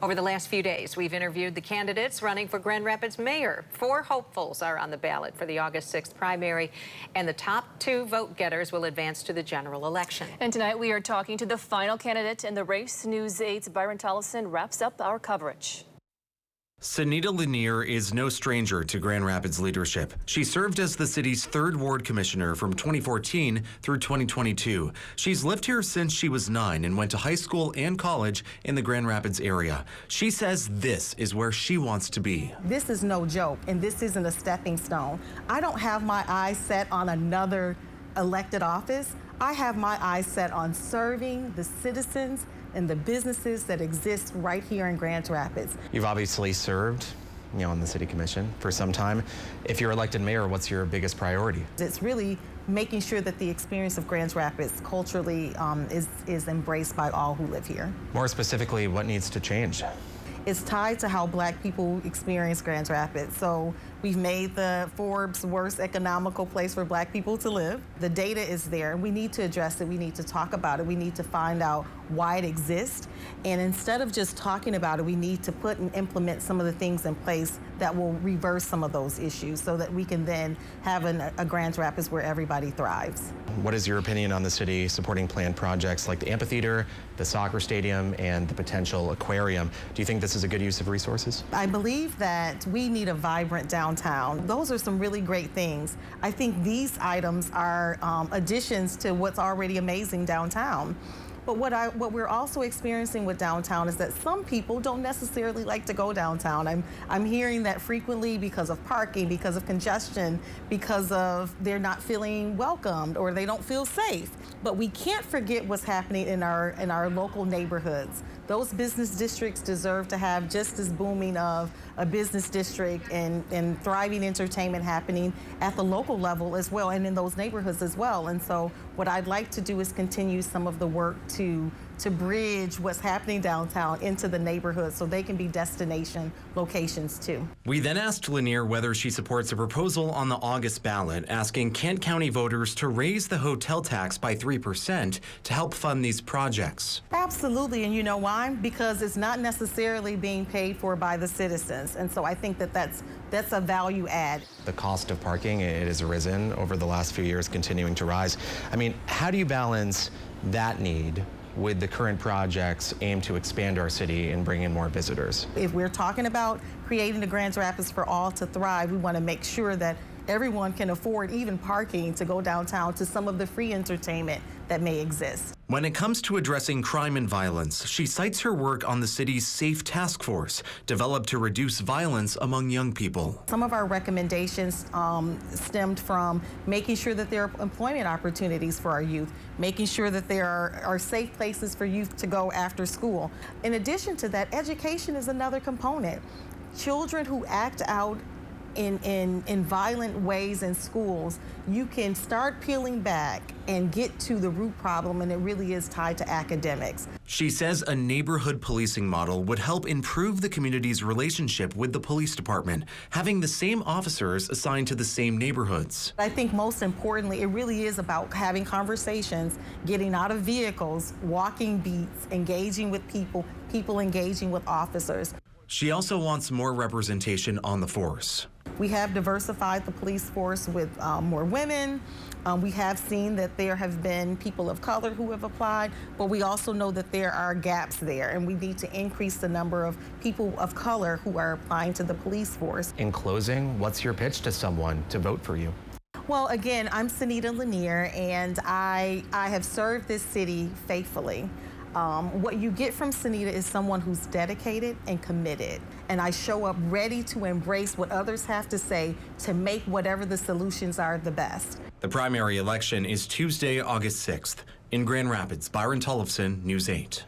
Over the last few days, we've interviewed the candidates running for Grand Rapids mayor. 4 hopefuls are on the ballot for the August 6th primary, and the top 2 vote getters will advance to the general election. And tonight we are talking to the final candidate in the race. News 8's Byron Tollefson wraps up our coverage. Senita Lenear is no stranger to Grand Rapids leadership. She served as the city's 3rd Ward Commissioner from 2014 through 2022. She's lived here since she was 9 and went to high school and college in the Grand Rapids area. She says this is where she wants to be. This is no joke, and this isn't a stepping stone. I don't have my eyes set on another elected office. I have my eyes set on serving the citizens and the businesses that exist right here in Grand Rapids. You've obviously served, on the city commission for some time. If you're elected mayor, what's your biggest priority? It's really making sure that the experience of Grand Rapids culturally is embraced by all who live here. More specifically, what needs to change? It's tied to how Black people experience Grand Rapids. So we've made the Forbes worst economical place for Black people to live. The data is there. We need to address it. We need to talk about it. We need to find out why it exists. And instead of just talking about it, we need to put and implement some of the things in place that will reverse some of those issues so that we can then have a Grand Rapids where everybody thrives. What is your opinion on the city supporting planned projects like the amphitheater, the soccer stadium, and the potential aquarium? Do you think this is a good use of resources? I believe that we need a vibrant downtown. Those are some really great things. I think these items are additions to what's already amazing downtown. But what we're also experiencing with downtown is that some people don't necessarily like to go downtown. I'm hearing that frequently because of parking, because of congestion, because of they're not feeling welcomed or they don't feel safe. But we can't forget what's happening in our local neighborhoods. Those business districts deserve to have just as booming of a business district and thriving entertainment happening at the local level as well and in those neighborhoods as well. And so what I'd like to do is continue some of the work to bridge what's happening downtown into the neighborhoods so they can be destination locations too. We then asked Lenear whether she supports a proposal on the August ballot asking Kent County voters to raise the hotel tax by 3% to help fund these projects. Absolutely, and you know why? Because it's not necessarily being paid for by the citizens, and so I think that that's a value add. The cost of parking, it has risen over the last few years, continuing to rise. I mean, how do you balance that need with the current projects aimed to expand our city and bring in more visitors? If we're talking about creating the Grand Rapids for all to thrive, we want to make sure that everyone can afford even parking to go downtown to some of the free entertainment that may exist. When it comes to addressing crime and violence, she cites her work on the city's SAFE Task Force, developed to reduce violence among young people. Some of our recommendations stemmed from making sure that there are employment opportunities for our youth, making sure that there are safe places for youth to go after school. In addition to that, education is another component. Children who act out in violent ways in schools, you can start peeling back and get to the root problem, and it really is tied to academics. She says a neighborhood policing model would help improve the community's relationship with the police department, having the same officers assigned to the same neighborhoods. I think most importantly, it really is about having conversations, getting out of vehicles, walking beats, engaging with people engaging with officers. She also wants more representation on the force. We have diversified the police force with more women. We have seen that there have been people of color who have applied, but we also know that there are gaps there, and we need to increase the number of people of color who are applying to the police force. In closing, what's your pitch to someone to vote for you? Well, again, I'm Senita Lenear, and I have served this city faithfully. What you get from Senita is someone who's dedicated and committed. And I show up ready to embrace what others have to say to make whatever the solutions are the best. The primary election is Tuesday, August 6th. In Grand Rapids, Byron Tollefson, News 8.